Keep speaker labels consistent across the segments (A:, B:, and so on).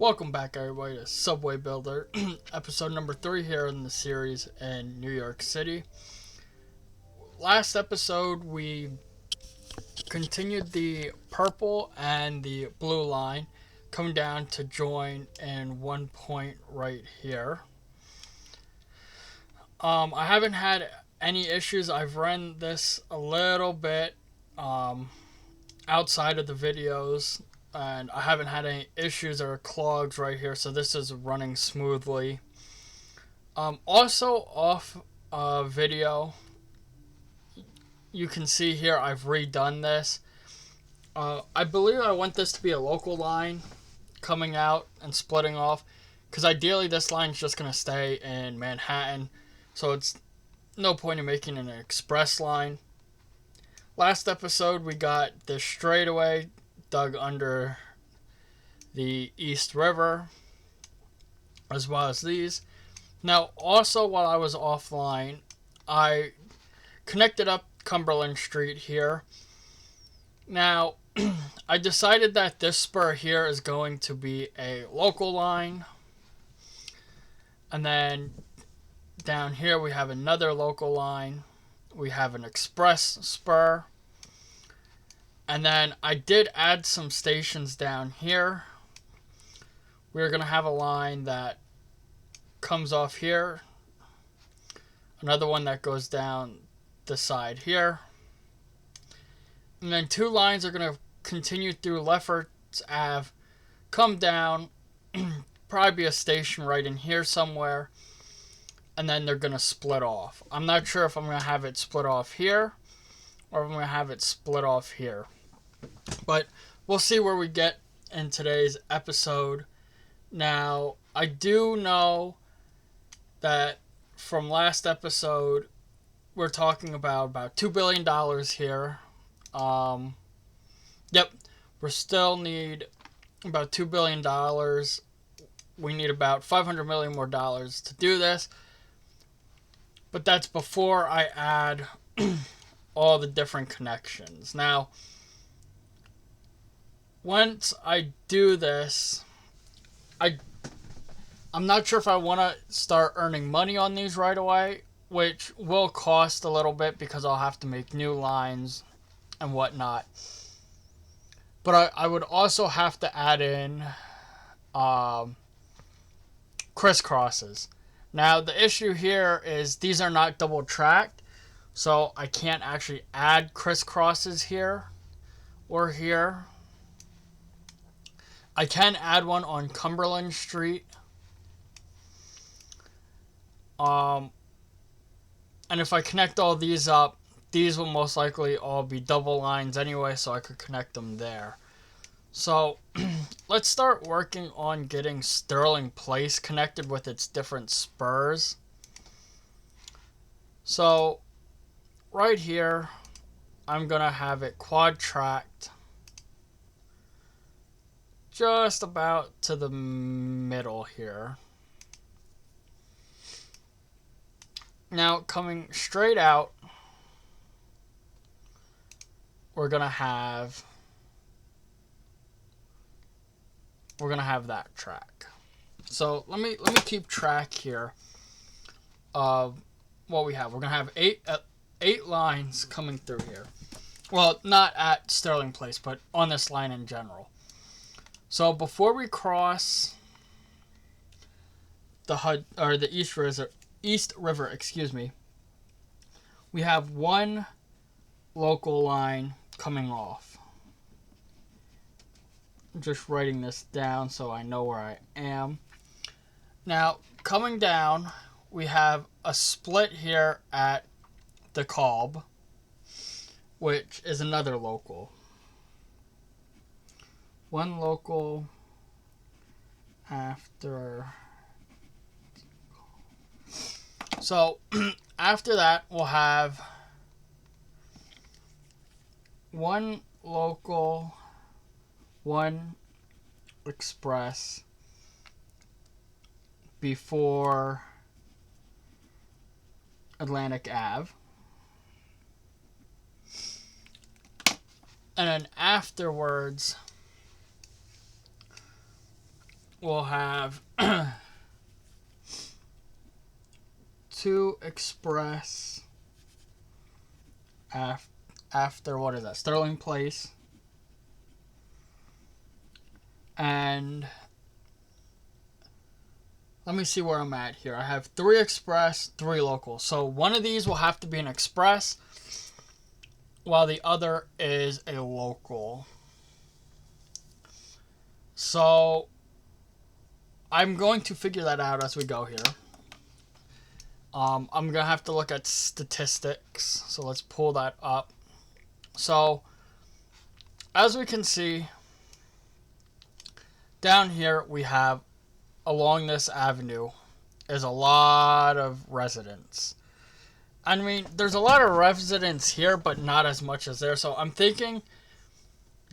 A: Welcome back, everybody, to Subway Builder, episode number 3 here in the series in New York City. Last episode, we continued the purple and the blue line, coming down to join in one point right here. I haven't had any issues. I've run this a little bit outside of the videos, and I haven't had any issues or clogs right here, so this is running smoothly. Also off video, you can see here I've redone this. I believe I want this to be a local line coming out and splitting off, because ideally this line's just going to stay in Manhattan, so it's no point in making an express line. Last episode we got this straightaway dug under the East River, as well as these. Now, also while I was offline, I connected up Cumberland Street here. Now, I decided that this spur here is going to be a local line. And then down here we have another local line. We have an express spur. And then I did add some stations down here. We're going to have a line that comes off here. Another one that goes down the side here. And then two lines are going to continue through Lefferts Ave, come down, probably be a station right in here somewhere, and then they're going to split off. I'm not sure if I'm going to have it split off here or if I'm going to have it split off here. But we'll see where we get in today's episode. Now, I do know that from last episode, we're talking about $2 billion here. Yep, we still need about $2 billion. We need about $500 million more dollars to do this. But that's before I add all the different connections. Now, once I do this, I'm not sure if I want to start earning money on these right away, which will cost a little bit because I'll have to make new lines and whatnot. But I would also have to add in crisscrosses. Now, the issue here is these are not double tracked, so I can't actually add crisscrosses here or here. I can add one on Cumberland Street. And if I connect all these up, these will most likely all be double lines anyway, so I could connect them there. So let's start working on getting Sterling Place connected with its different spurs. So right here, I'm going to have it quad tracked just about to the middle here. Now, coming straight out, we're gonna have that track. So let me keep track here of what we have. We're gonna have eight lines coming through here. Well, not at Sterling Place, but on this line in general. So before we cross the East River, we have one local line coming off. I'm just writing this down so I know where I am. Now, coming down, we have a split here at the Cobb, which is another local. One local after. So, after that, we'll have one local, one express before Atlantic Ave. And then afterwards, we'll have 2 express after, what is that, Sterling Place. And let me see where I'm at here. I have 3 express, 3 local. So one of these will have to be an express, while the other is a local. So I'm going to figure that out as we go here. I'm going to have to look at statistics. So let's pull that up. So as we can see, down here we have, along this avenue, is a lot of residents. I mean, there's a lot of residents here, but not as much as there. So I'm thinking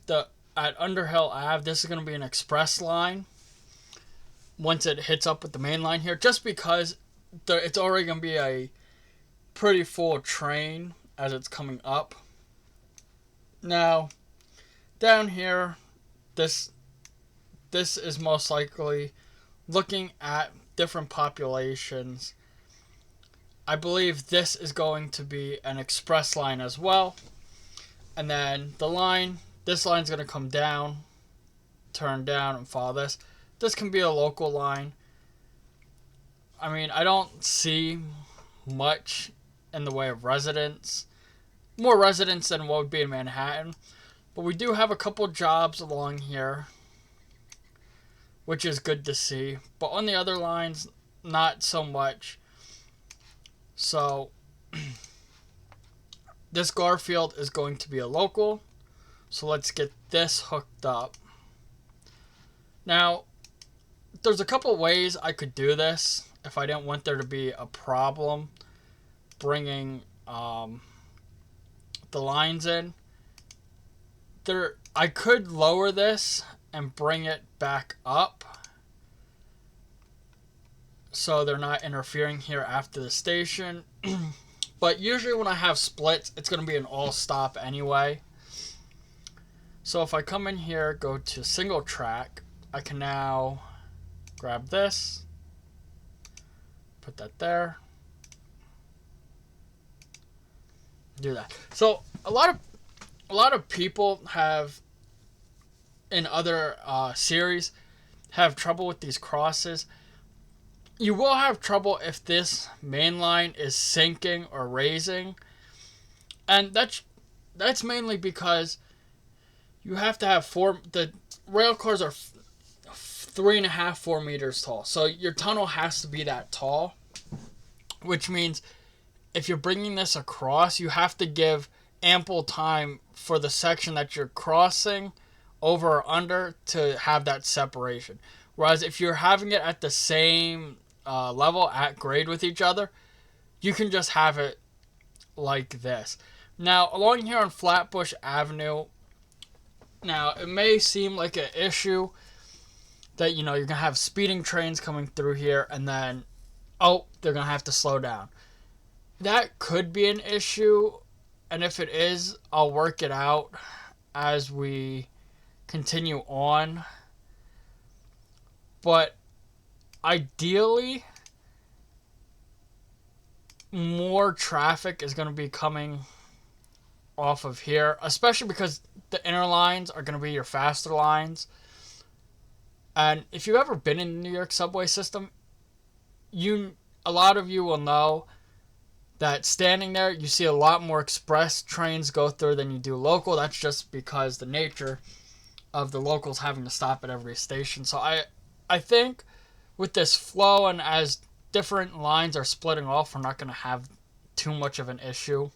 A: at Underhill Ave, this is going to be an express line once it hits up with the main line here, just because it's already going to be a pretty full train as it's coming up. Now, down here, this is most likely, looking at different populations, I believe this is going to be an express line as well. And then this line's going to come down, turn down, and follow this. This can be a local line. I mean, I don't see much in the way of residents. More residents than what would be in Manhattan. But we do have a couple jobs along here, which is good to see. But on the other lines, not so much. So this Garfield is going to be a local. So let's get this hooked up. Now, there's a couple ways I could do this if I didn't want there to be a problem bringing the lines in. I could lower this and bring it back up so they're not interfering here after the station. But usually when I have splits, it's going to be an all stop anyway. So if I come in here, go to single track, I can now grab this, put that there, do that. So a lot of people have, in other series, have trouble with these crosses. You will have trouble if this main line is sinking or raising, and that's mainly because you have to have the rail cars are 3.5, 4 meters tall. So your tunnel has to be that tall, which means if you're bringing this across, you have to give ample time for the section that you're crossing over or under to have that separation. Whereas if you're having it at the same level, at grade with each other, you can just have it like this. Now, along here on Flatbush Avenue, now it may seem like an issue that, you're going to have speeding trains coming through here and then, they're going to have to slow down. That could be an issue, and if it is, I'll work it out as we continue on. But ideally, more traffic is going to be coming off of here, especially because the inner lines are going to be your faster lines. And if you've ever been in the New York subway system, a lot of you will know that standing there, you see a lot more express trains go through than you do local. That's just because the nature of the locals having to stop at every station. So I think with this flow, and as different lines are splitting off, we're not going to have too much of an issue.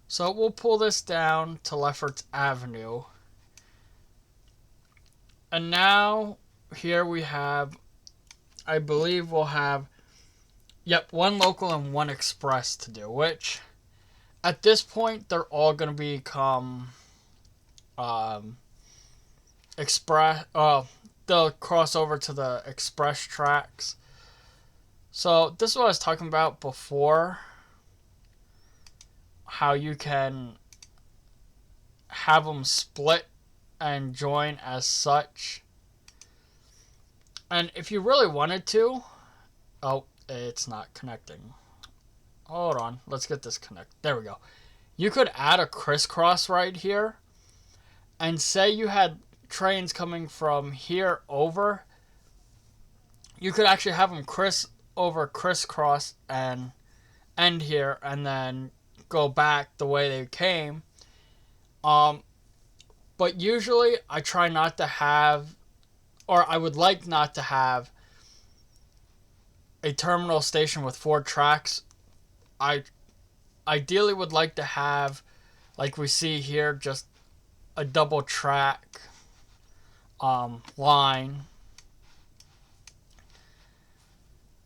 A: So we'll pull this down to Lefferts Avenue. And now here we have, I believe we'll have, one local and one express to do, which at this point they're all going to become express. They'll cross over to the express tracks. So this is what I was talking about before, how you can have them split and join as such. And if you really wanted to... Oh, it's not connecting. Hold on. Let's get this connected. There we go. You could add a crisscross right here. And say you had trains coming from here over. You could actually have them crisscross and end here. And then go back the way they came. But usually I try not to have... Or I would like not to have a terminal station with 4 tracks. I ideally would like to have, like we see here, just a double track line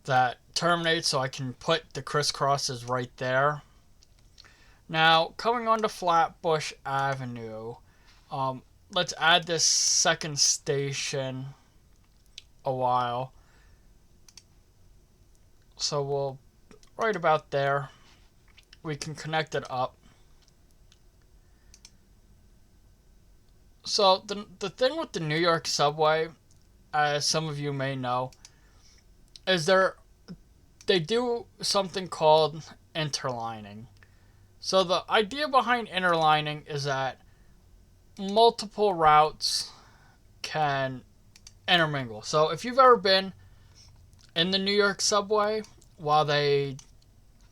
A: that terminates, so I can put the crisscrosses right there. Now, coming on to Flatbush Avenue, let's add this second station a while. So we'll, right about there, we can connect it up. So the thing with the New York subway, as some of you may know, is they do something called interlining. So the idea behind interlining is that multiple routes can intermingle. So if you've ever been in the New York subway while they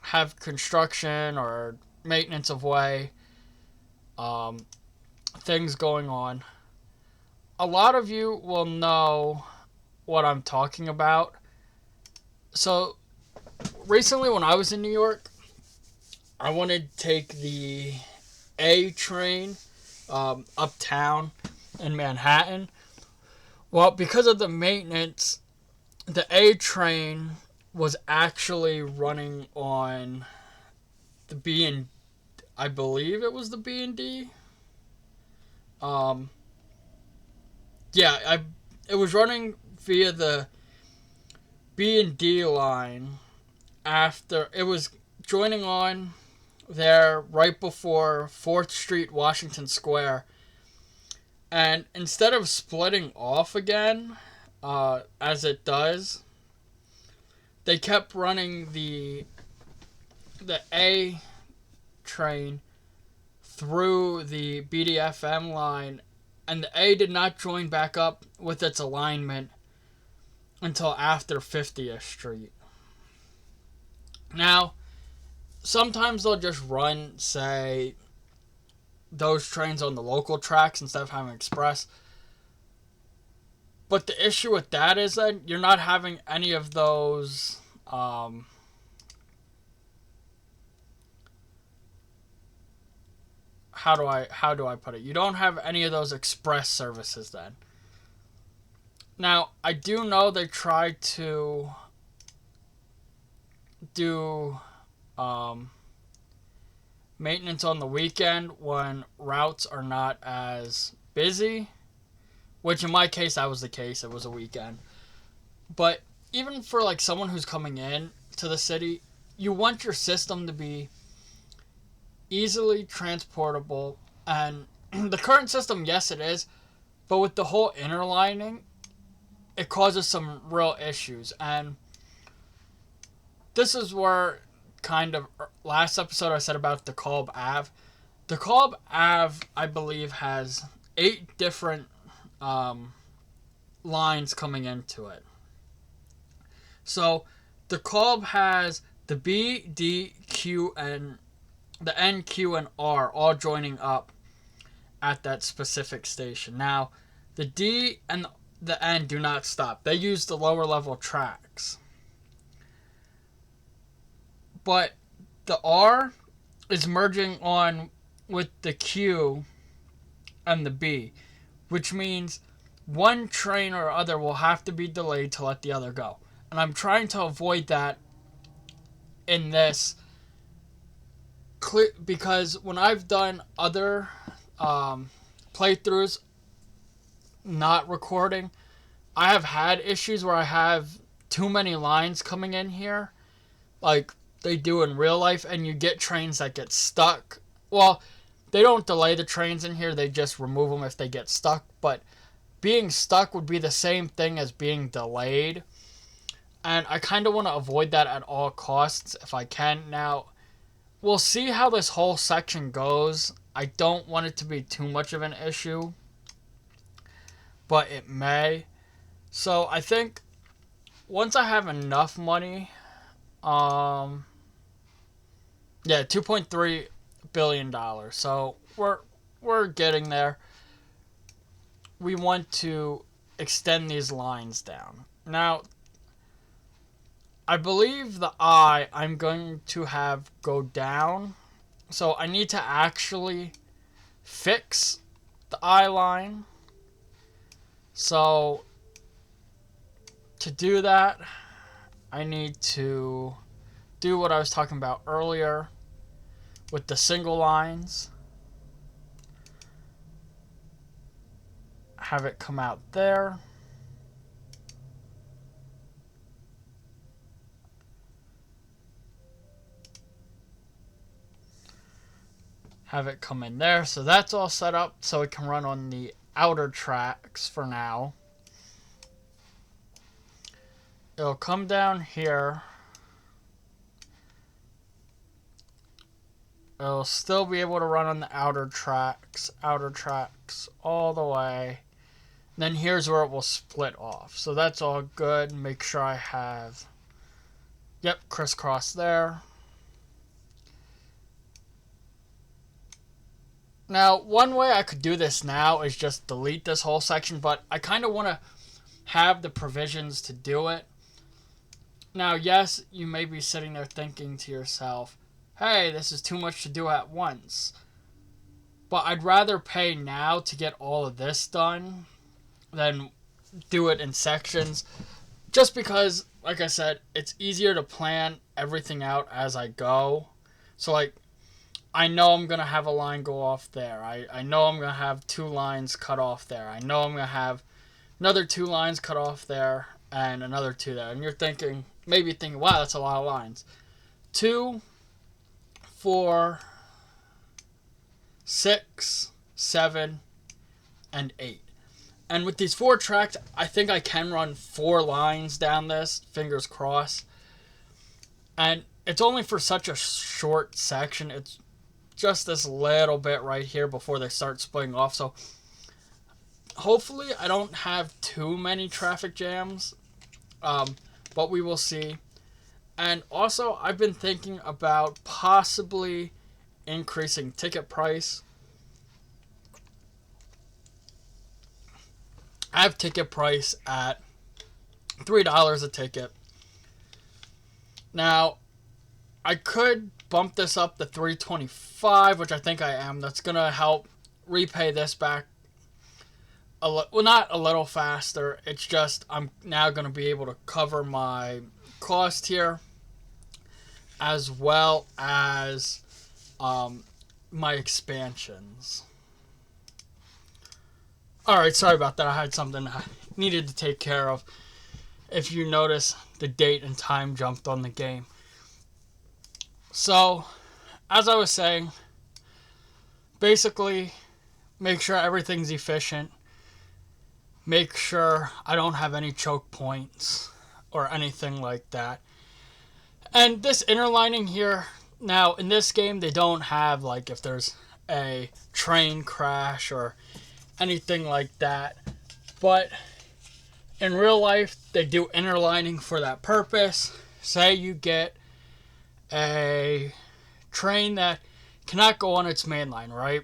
A: have construction or maintenance of way, things going on, a lot of you will know what I'm talking about. So recently when I was in New York, I wanted to take the A train uptown in Manhattan. Well, because of the maintenance, the A train was actually running on the B and I believe it was the B and D. It was running via the B and D line after it was joining on there right before 4th Street, Washington Square. And instead of splitting off again, as it does, they kept running the A train through the BDFM line, and the A did not join back up with its alignment until after 50th Street. Now, sometimes they'll just run, say, those trains on the local tracks instead of having express. But the issue with that is that you're not having any of those how do I put it? You don't have any of those express services then. Now, I do know they try to do maintenance on the weekend when routes are not as busy, which in my case that was the case. It was a weekend. But even for like someone who's coming in to the city, you want your system to be easily transportable. And the current system, yes it is, but with the whole interlining, it causes some real issues. And this is where kind of last episode I said about the DeKalb Ave. The DeKalb Ave, I believe, has 8 different lines coming into it. So the DeKalb has the B, D, Q, and the N, Q, and R all joining up at that specific station. Now, the D and the N do not stop. They use the lower level tracks. But the R is merging on with the Q and the B, which means one train or other will have to be delayed to let the other go. And I'm trying to avoid that in this, because when I've done other playthroughs not recording, I have had issues where I have too many lines coming in here, like they do in real life, and you get trains that get stuck. Well, they don't delay the trains in here, they just remove them if they get stuck, but being stuck would be the same thing as being delayed. And I kind of want to avoid that at all costs if I can. Now, we'll see how this whole section goes. I don't want it to be too much of an issue, but it may. So I think once I have enough money, yeah, $2.3 billion. So we're getting there. We want to extend these lines down. Now, I believe the eye I'm going to have go down. So I need to actually fix the eye line. So to do that, I need to do what I was talking about earlier with the single lines. Have it come out there. Have it come in there. So that's all set up so it can run on the outer tracks for now. It'll come down here. It'll still be able to run on the outer tracks all the way. Then here's where it will split off. So that's all good. Make sure I have, yep, crisscross there. Now, one way I could do this now is just delete this whole section, but I kind of want to have the provisions to do it. Now, yes, you may be sitting there thinking to yourself, hey, this is too much to do at once. But I'd rather pay now to get all of this done than do it in sections. Just because, like I said, it's easier to plan everything out as I go. So, like, I know I'm going to have a line go off there. I know I'm going to have 2 lines cut off there. I know I'm going to have another 2 lines cut off there and another 2 there. And you're thinking, maybe thinking, wow, that's a lot of lines. 2, 4, 6, 7, and 8. And with these 4 tracks, I think I can run 4 lines down this, fingers crossed. And it's only for such a short section. It's just this little bit right here before they start splitting off. So hopefully I don't have too many traffic jams, but we will see. And also, I've been thinking about possibly increasing ticket price. I have ticket price at $3 a ticket. Now, I could bump this up to $3.25, which I think I am. That's going to help repay this back. Well, not a little faster. It's just I'm now going to be able to cover my cost here, as well as my expansions. Alright, sorry about that. I had something I needed to take care of. If you notice, the date and time jumped on the game. So, as I was saying, basically, make sure everything's efficient. Make sure I don't have any choke points or anything like that. And this inner lining here, now in this game they don't have, like, if there's a train crash or anything like that. But in real life, they do inner lining for that purpose. Say you get a train that cannot go on its main line, right?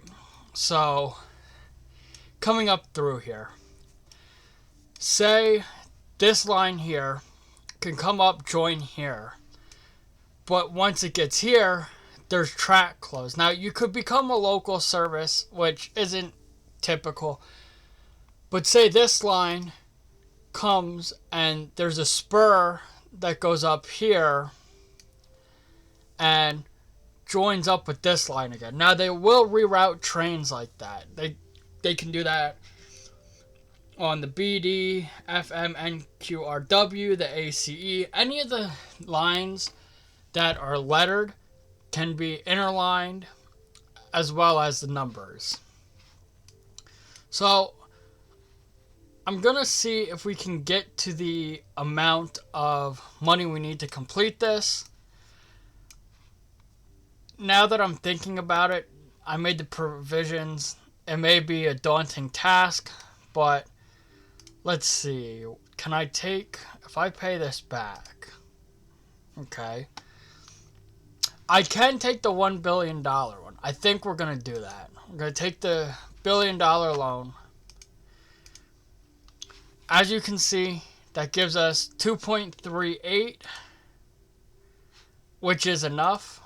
A: So, coming up through here, say this line here can come up, join here, but once it gets here, there's track closed. Now, you could become a local service, which isn't typical, but say this line comes and there's a spur that goes up here and joins up with this line again. Now, they will reroute trains like that. They can do that on the BD, FM, NQRW, the ACE. Any of the lines that are lettered can be interlined, as well as the numbers. So, I'm going to see if we can get to the amount of money we need to complete this. Now that I'm thinking about it, I made the provisions. It may be a daunting task, but let's see. Can I take, if I pay this back, okay, I can take the $1 billion one. I think we're going to do that. We're going to take the $1 billion loan. As you can see, that gives us 2.38, which is enough.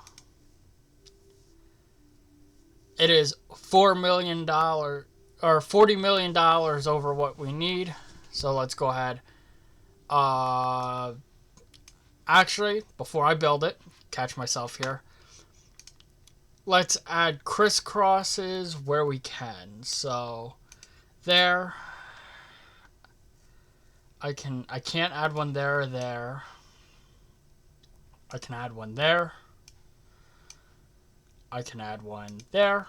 A: It is $4 million or $40 million over what we need. So let's go ahead. Actually, before I build it, catch myself here. Let's add crisscrosses where we can. So there. I can't add one there or there. I can add one there. I can add one there.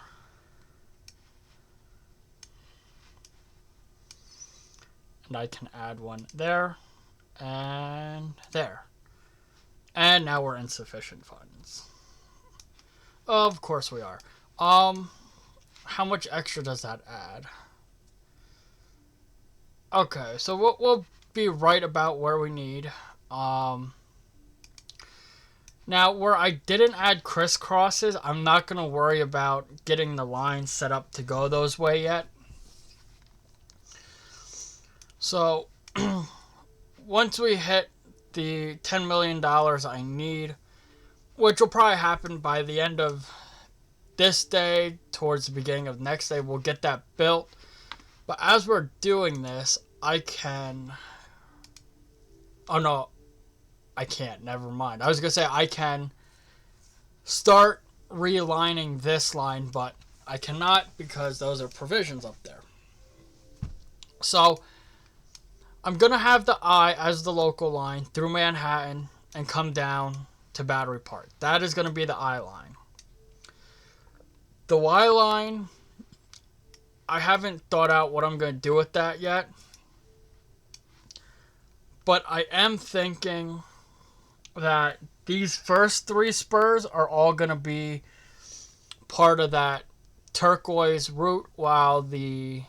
A: And I can add one there and there. And now we're insufficient funds. Of course we are. How much extra does that add? Okay, so we'll be right about where we need. Now, where I didn't add crisscrosses, I'm not going to worry about getting the line set up to go those way yet. So, once we hit the $10 million I need, which will probably happen by the end of this day, towards the beginning of next day, we'll get that built. But as we're doing this, I can... Oh, no. I can't. Never mind. I was going to say I can start realigning this line, but I cannot because those are provisions up there. So, I'm going to have the I as the local line through Manhattan and come down to Battery Park. That is going to be the I line. The Y line, I haven't thought out what I'm going to do with that yet. But I am thinking that these first three spurs are all going to be part of that turquoise route, while the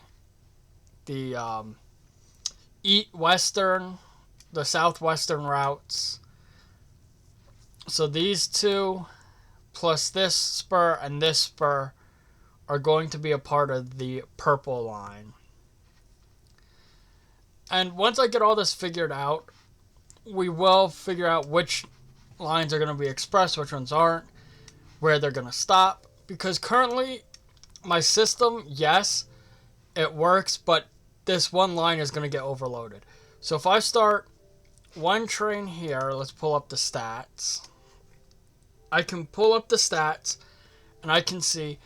A: southwestern routes. So these two plus this spur and this spur are going to be a part of the purple line. And once I get all this figured out, we will figure out which lines are going to be express, which ones aren't, where they're going to stop. Because currently, my system, yes, it works, but this one line is going to get overloaded. So if I start one train here, let's pull up the stats. I can pull up the stats, and I can see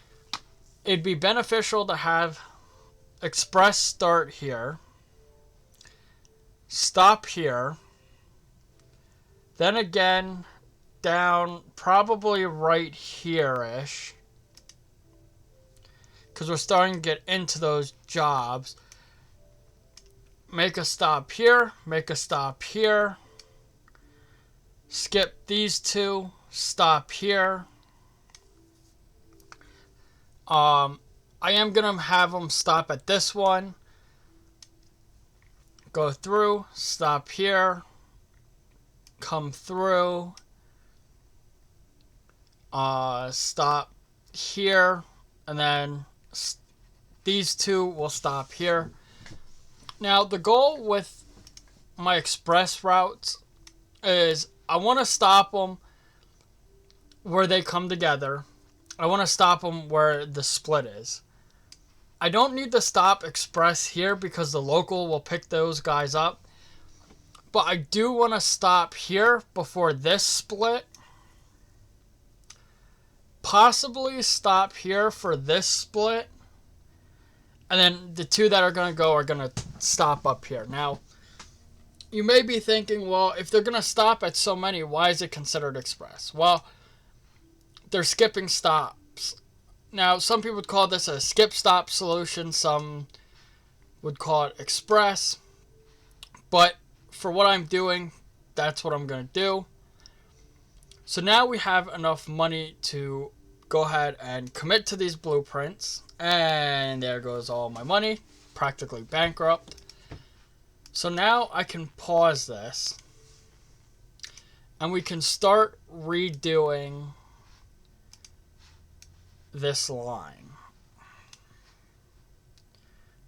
A: it'd be beneficial to have express start here, stop here, then again down probably right here-ish, because we're starting to get into those jobs. Make a stop here, make a stop here, skip these two, stop here. I am going to have them stop at this one, go through, stop here, come through, stop here, and then these two will stop here. Now, the goal with my express routes is I want to stop them where they come together. I want to stop them where the split is. I don't need to stop express here because the local will pick those guys up. But I do want to stop here before this split. Possibly stop here for this split. And then the two that are going to go are going to stop up here. Now, you may be thinking, well, if they're going to stop at so many, why is it considered express? Well, they're skipping stops. Now, some people would call this a skip-stop solution. Some would call it express. But for what I'm doing, that's what I'm going to do. So now we have enough money to go ahead and commit to these blueprints. And there goes all my money. Practically bankrupt. So now I can pause this. And we can start redoing this line.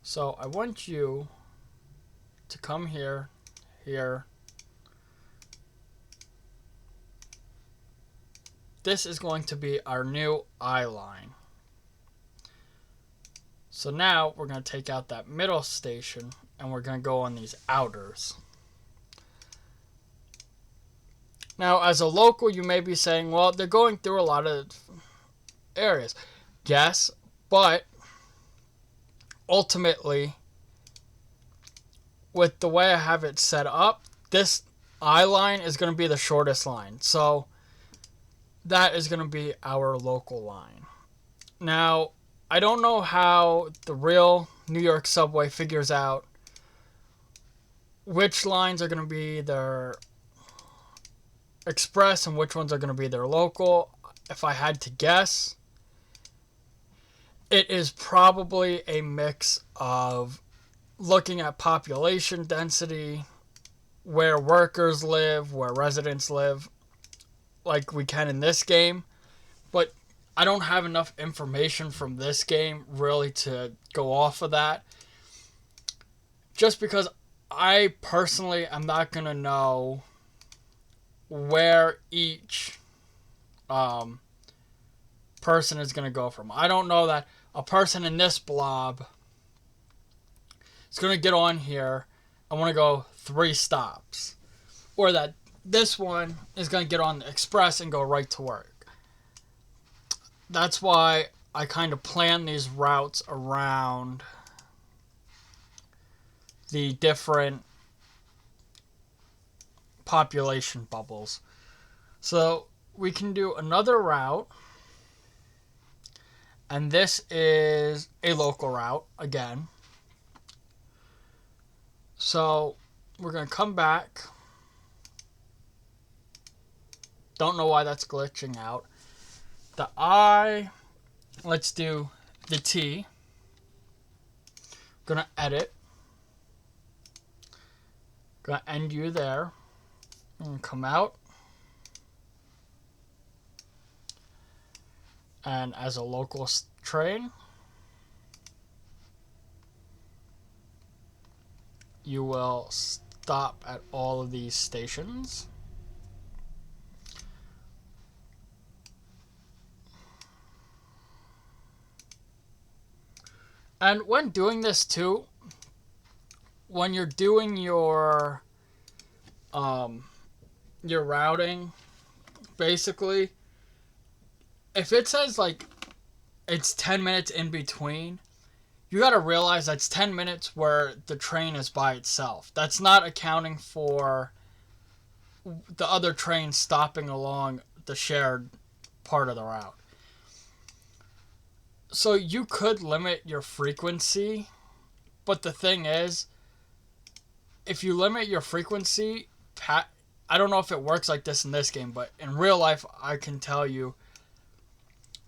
A: So I want you to come here, here. This is going to be our new eye line. So now we're going to take out that middle station and we're going to go on these outers. Now, as a local, you may be saying, well, they're going through a lot of areas. Yes, but ultimately, with the way I have it set up, this eye line is going to be the shortest line. So that is going to be our local line. Now, I don't know how the real New York subway figures out which lines are going to be their express and which ones are going to be their local. If I had to guess, it is probably a mix of looking at population density, where workers live, where residents live, like we can in this game. But I don't have enough information from this game really to go off of that. Just because I personally am not going to know where each person is going to go from. I don't know that a person in this blob is going to get on here and want to go 3 stops. Or that this one is going to get on the express and go right to work. That's why I kind of plan these routes around the different population bubbles. So we can do another route. And this is a local route again. So we're going to come back. Don't know why that's glitching out. The I, let's do the T. Gonna edit. Gonna end you there. And come out. And as a local train, you will stop at all of these stations. And when doing this too, when you're doing your routing, basically, if it says like it's 10 minutes in between, you got to realize that's 10 minutes where the train is by itself. That's not accounting for the other trains stopping along the shared part of the route. So you could limit your frequency, but the thing is, if you limit your frequency, I don't know if it works like this in this game, but in real life, I can tell you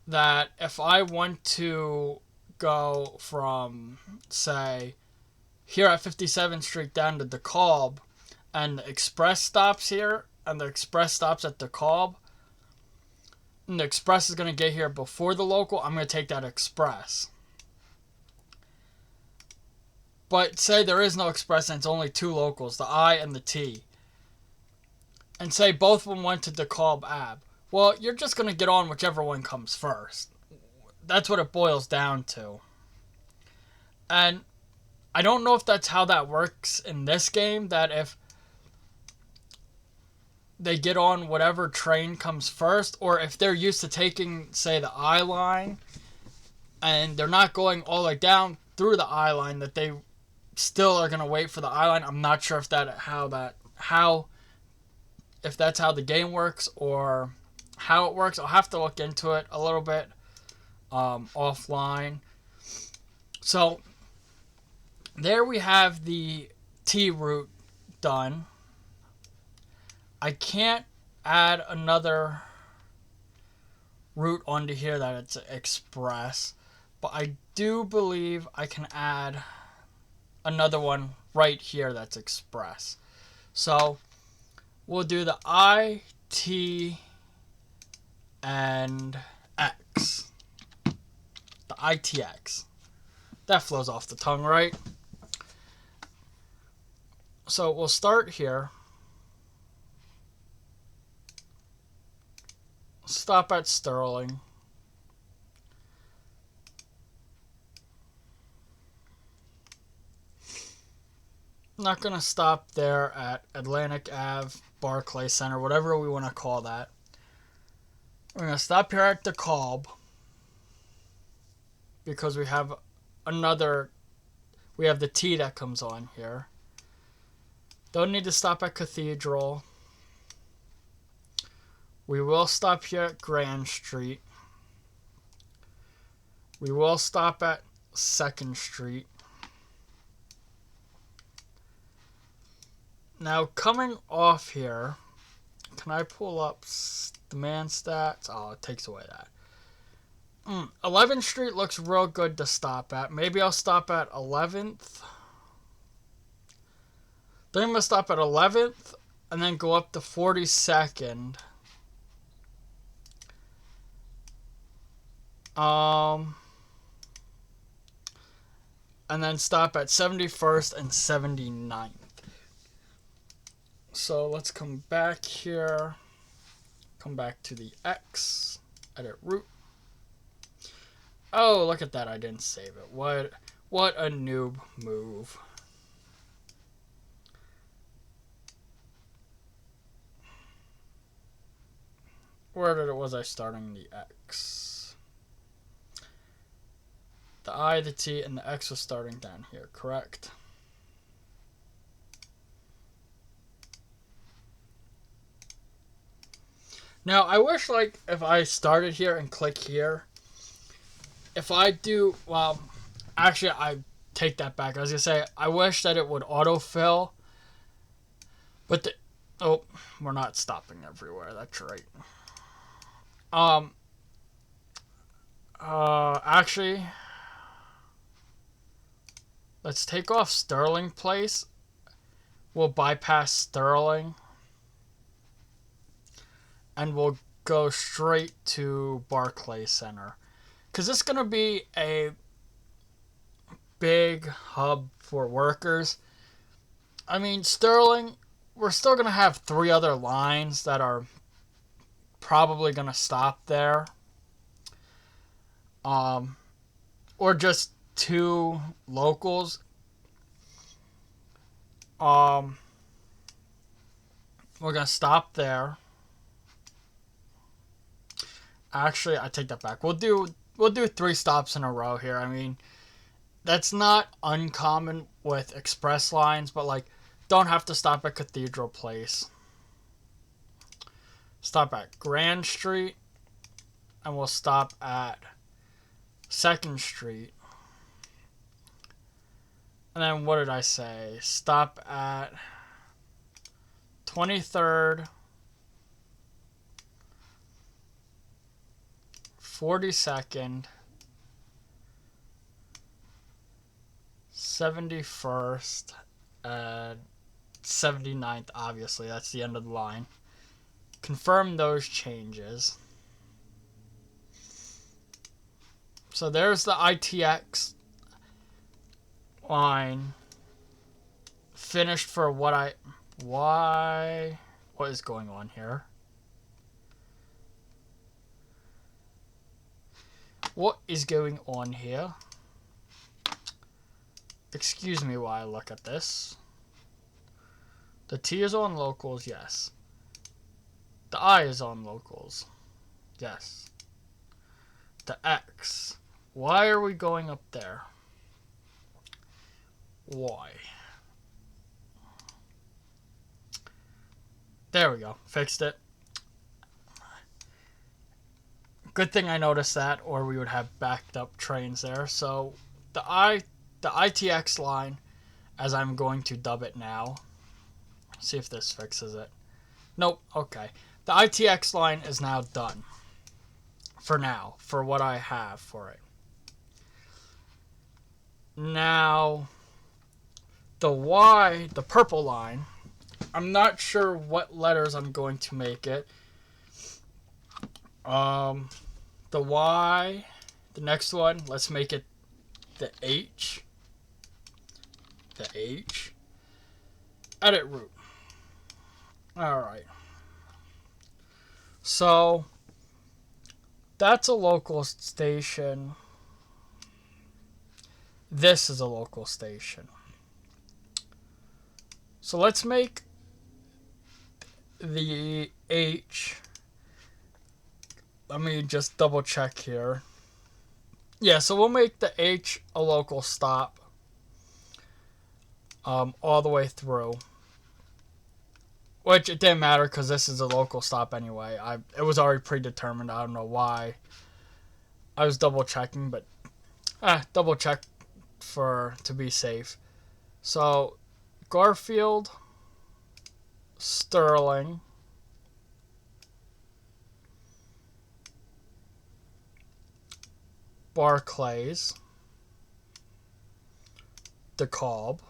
A: that if I want to go from, say, here at 57th Street down to DeKalb, and the express stops here, and the express stops at DeKalb, and the express is going to get here before the local, I'm going to take that express. But say there is no express and it's only 2 locals, the I and the T. And say both of them went to DeKalb Ave. Well, you're just going to get on whichever one comes first. That's what it boils down to. And I don't know if that's how that works in this game, that if they get on whatever train comes first, or if they're used to taking, say, the I line, and they're not going all the way down through the I line, that they still are going to wait for the I line. I'm not sure if that's how the game works or how it works. I'll have to look into it a little bit offline. So There we have the T route done. I can't add another route onto here that it's express, but I do believe I can add another one right here that's express. So we'll do the I, T, and X. The ITX. That flows off the tongue, right? So we'll start here. Stop at Sterling. Not going to stop there at Atlantic Ave, Barclay Center, whatever we want to call that. We're going to stop here at DeKalb because we have the T that comes on here. Don't need to stop at Cathedral. We will stop here at Grand Street. We will stop at 2nd Street. Now, coming off here, can I pull up demand stats? Oh, it takes away that. 11th Street looks real good to stop at. Maybe I'll stop at 11th. Then I'm going to stop at 11th and then go up to 42nd. And then stop at 71st and 79th. So let's come back here. Come back to the X. Edit route. Oh, look at that. I didn't save it. What a noob move. Where was I starting the X? The I, the T, and the X was starting down here, correct? Now, I wish, like, if I started here and click here, if I do, well, actually, I take that back. I was going to say, I wish that it would autofill, but oh, we're not stopping everywhere. That's right. Actually, let's take off Sterling Place. We'll bypass Sterling. And we'll go straight to Barclay Center. Because this is going to be a big hub for workers. I mean, Sterling, we're still going to have 3 other lines that are probably going to stop there. Or just 2 locals. We're going to stop there. Actually, I take that back. We'll do 3 stops in a row here. I mean, that's not uncommon with express lines, but like, don't have to stop at Cathedral Place. Stop at Grand Street, and we'll stop at 2nd Street. And then what did I say? Stop at 23rd, 42nd, 71st, and 79th, obviously. That's the end of the line. Confirm those changes. So there's the ITX line. Finished for what is going on here? What is going on here? Excuse me while I look at this. The T is on locals, yes. The I is on locals, yes. The X. Why are we going up there? Why? There we go. Fixed it. Good thing I noticed that, or we would have backed up trains there. So the I the ITX line, as I'm going to dub it now. See if this fixes it. Nope, okay. The ITX line is now done. For now, for what I have for it. Now, the Y, the purple line, I'm not sure what letters I'm going to make it. The Y, the next one, let's make it the H. The H. Edit root. Alright. So, that's a local station. This is a local station. So let's make the H. Let me just double check here. Yeah, so we'll make the H a local stop. All the way through. Which it didn't matter because this is a local stop anyway. It was already predetermined. I don't know why. I was double checking, but double check to be safe. So Garfield, Sterling, Barclays, DeKalb,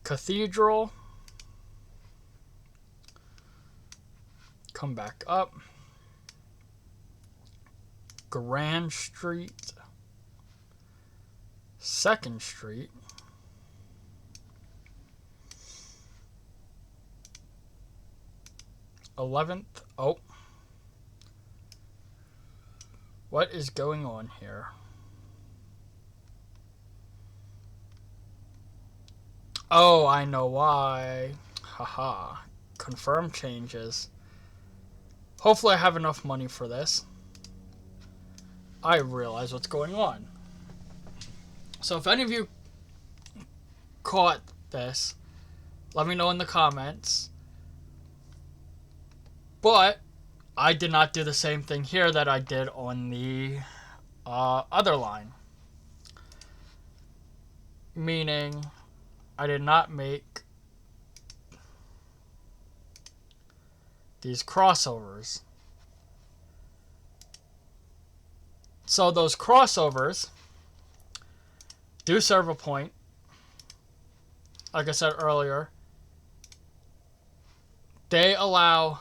A: Cathedral, come back up, Grand Street, 2nd Street, Eleventh. Oh, what is going on here? Oh, I know why. Haha. Confirm changes. Hopefully I have enough money for this. I realize what's going on. So if any of you caught this, let me know in the comments. But I did not do the same thing here that I did on the other line. Meaning, I did not make these crossovers. So those crossovers do serve a point. Like I said earlier, they allow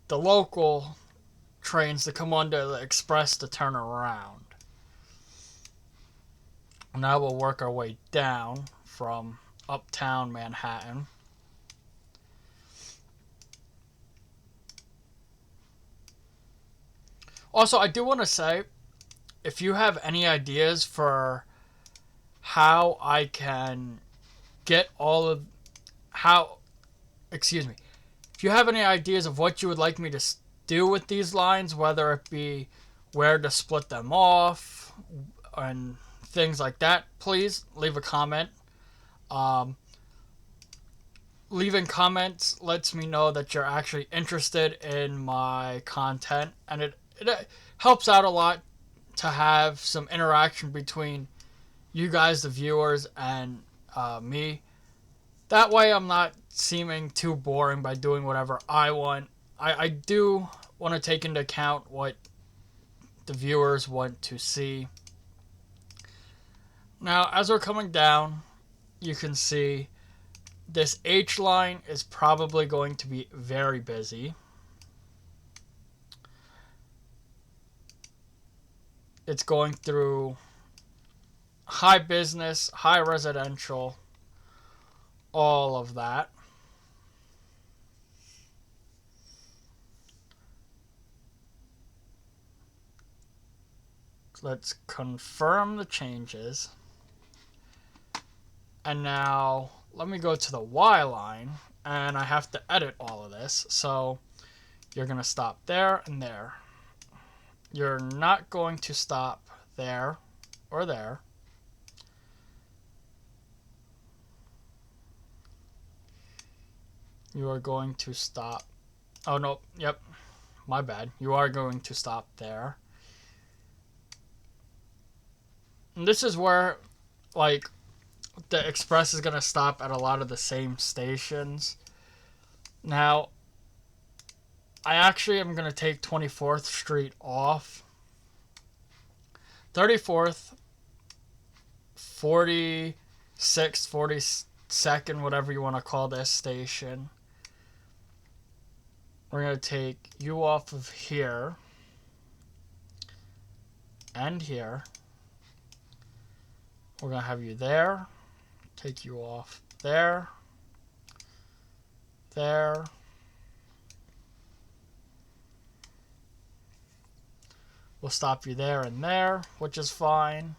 A: the local trains to come onto the express to turn around. Now we'll work our way down from uptown Manhattan. Also, I do want to say, if you have any ideas for how I can get all of if you have any ideas of what you would like me to do with these lines, whether it be where to split them off and things like that, please leave a comment. Leaving comments lets me know that you're actually interested in my content, and it helps out a lot to have some interaction between you guys, the viewers, and me. That way I'm not seeming too boring by doing whatever I want. I do want to take into account what the viewers want to see. Now, as we're coming down, you can see this H line is probably going to be very busy. It's going through high business, high residential, all of that. Let's confirm the changes. And now let me go to the Y line, and I have to edit all of this. So you're going to stop there and there. You're not going to stop there or there. You are going to stop. Oh, no. Yep. My bad. You are going to stop there. And this is where, like, the express is going to stop at a lot of the same stations. Now, I actually am going to take 24th Street off. 34th, 46th, 42nd, whatever you want to call this station. We're going to take you off of here and here. We're going to have you there. Take you off there. There. We'll stop you there and there, which is fine.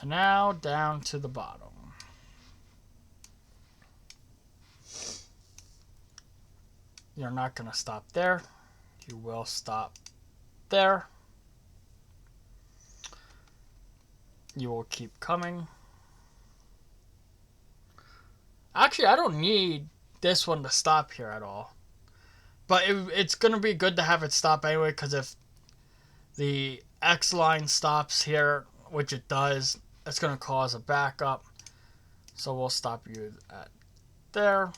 A: And now down to the bottom. You're not going to stop there. You will stop there. You will keep coming. Actually, I don't need this one to stop here at all. But it's going to be good to have it stop anyway, because if the X line stops here, which it does, it's going to cause a backup. So we'll stop you at there.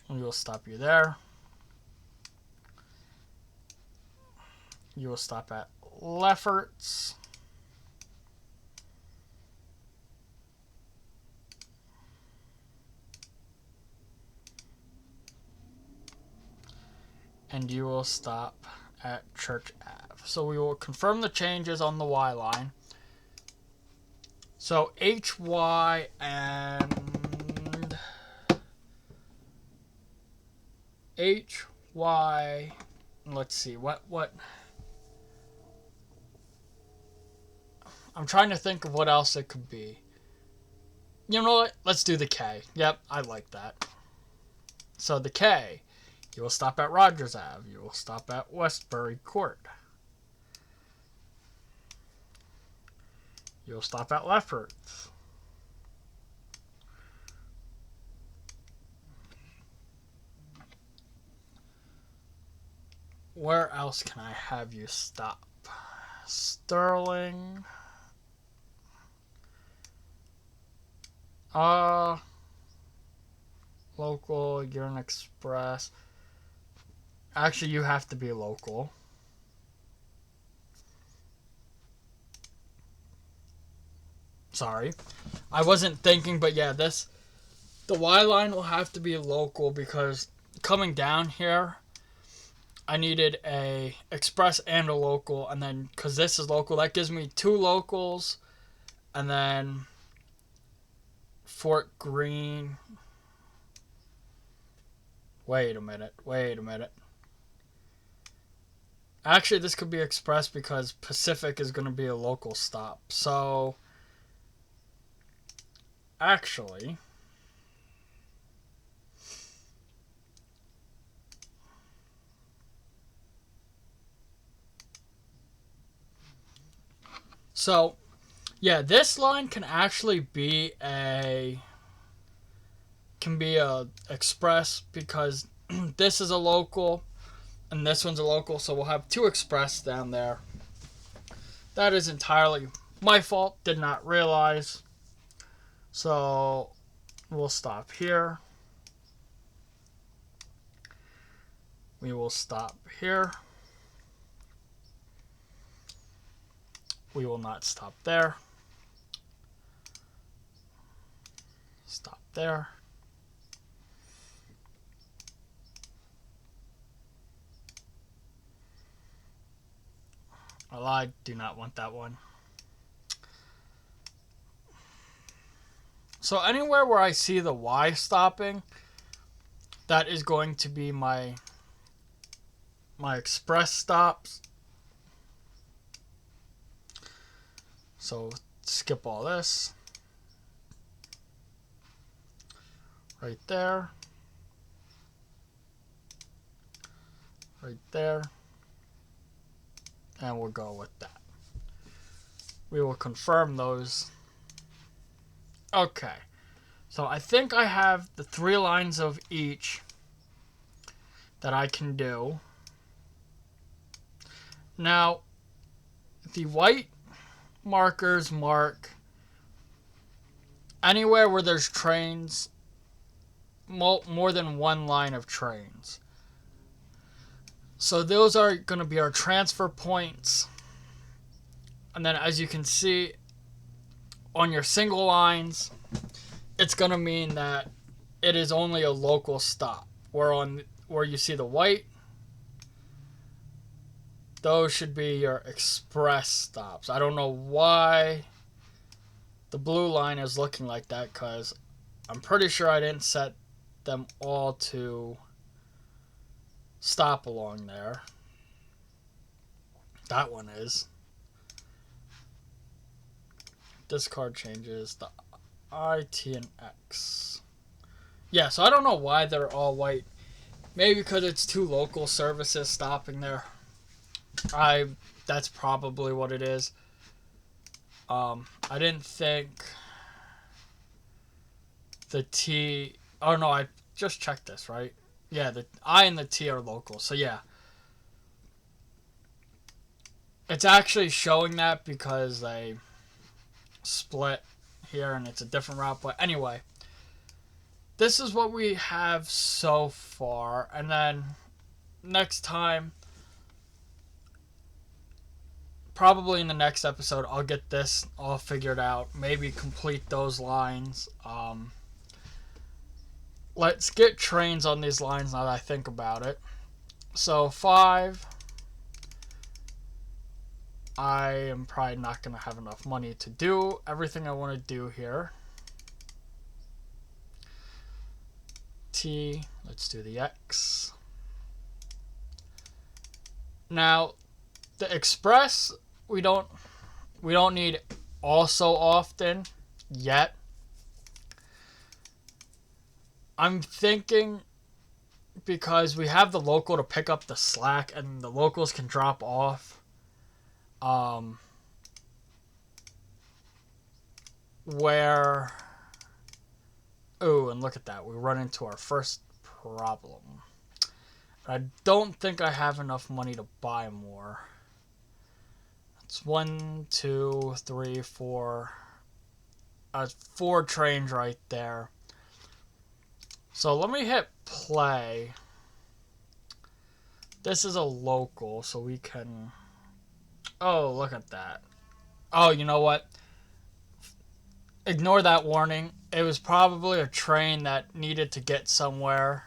A: We will stop you there. You will stop at Lefferts. And you will stop at Church Ave. So we will confirm the changes on the Y line. So HY and HY, let's see, what I'm trying to think of what else it could be. You know what? Let's do the K. Yep, I like that. So the K, you will stop at Rogers Ave. You will stop at Westbury Court. You will stop at Lefferts. Where else can I have you stop? Sterling. Local, you're an express. Actually, you have to be local. Sorry. I wasn't thinking, but yeah, the Y line will have to be local because coming down here, I needed a express and a local, and then because this is local, that gives me 2 locals, and then Fort Greene. Wait a minute. Actually, this could be express because Pacific is going to be a local stop. So, actually, yeah, this line can actually be a express because this is a local and this one's a local, so we'll have 2 express down there. That is entirely my fault, did not realize. So we'll stop here. We will stop here. We will not stop there. Stop there. Well, I do not want that one. So anywhere where I see the Y stopping, that is going to be my express stops. So skip all this. Right there. Right there. And we'll go with that. We will confirm those. Okay. So I think I have the 3 lines of each that I can do. Now, the white markers mark anywhere where there's trains, more than one line of trains. So those are going to be our transfer points. And then as you can see on your single lines, it's going to mean that it is only a local stop. Where you see the white, those should be your express stops. I don't know why the blue line is looking like that, because I'm pretty sure I didn't set them all to stop along there. That one is. This card changes the I, T, and X. Yeah, so I don't know why they're all white. Maybe because it's two local services stopping there. That's probably what it is. I didn't think the T... Oh, no, I just checked this, right? Yeah, the I and the T are local, so yeah. It's actually showing that because they split here and it's a different route. But anyway, this is what we have so far. And then next time, probably in the next episode, I'll get this all figured out. Maybe complete those lines. Let's get trains on these lines now that I think about it. So 5. I am probably not going to have enough money to do everything I want to do here. T, let's do the X. Now, the express, we don't need all so often yet. I'm thinking because we have the local to pick up the slack and the locals can drop off. Where... Oh, and look at that. We run into our first problem. I don't think I have enough money to buy more. It's 1, 2, 3, 4. 4 trains right there. So let me hit play. This is a local, so we can... Oh, look at that. Oh, you know what? Ignore that warning. It was probably a train that needed to get somewhere.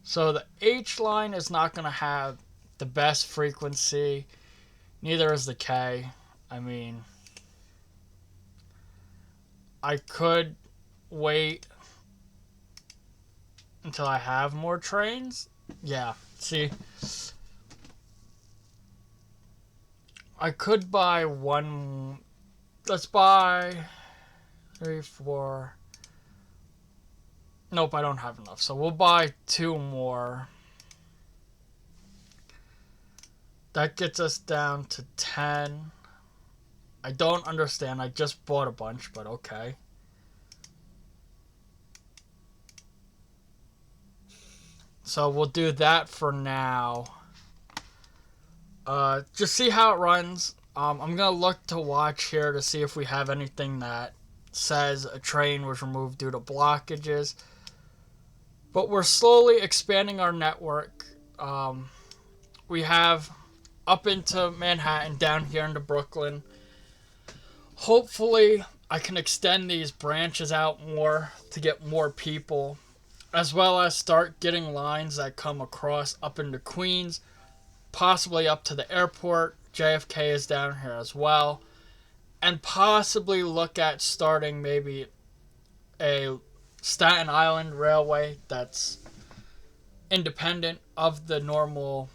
A: So the H line is not going to have the best frequency. Neither is the K. I mean, I could wait until I have more trains. Yeah, see, I could buy one. Let's buy 3, 4. Nope, I don't have enough. So we'll buy 2 more. That gets us down to 10. I don't understand. I just bought a bunch, but okay. So we'll do that for now. Just see how it runs. I'm going to look to watch here to see if we have anything that says a train was removed due to blockages. But we're slowly expanding our network. We have up into Manhattan, down here into Brooklyn. Hopefully, I can extend these branches out more to get more people, as well as start getting lines that come across up into Queens, possibly up to the airport. JFK is down here as well. And possibly look at starting maybe a Staten Island railway that's independent of the normal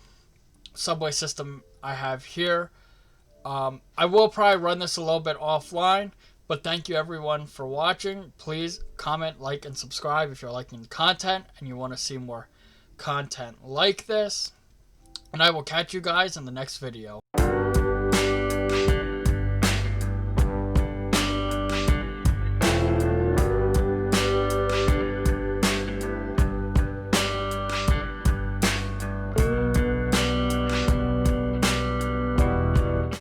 A: subway system I have here. I will probably run this a little bit offline, but thank you everyone for watching. Please comment, like, and subscribe if you're liking the content and you want to see more content like this. And I will catch you guys in the next video.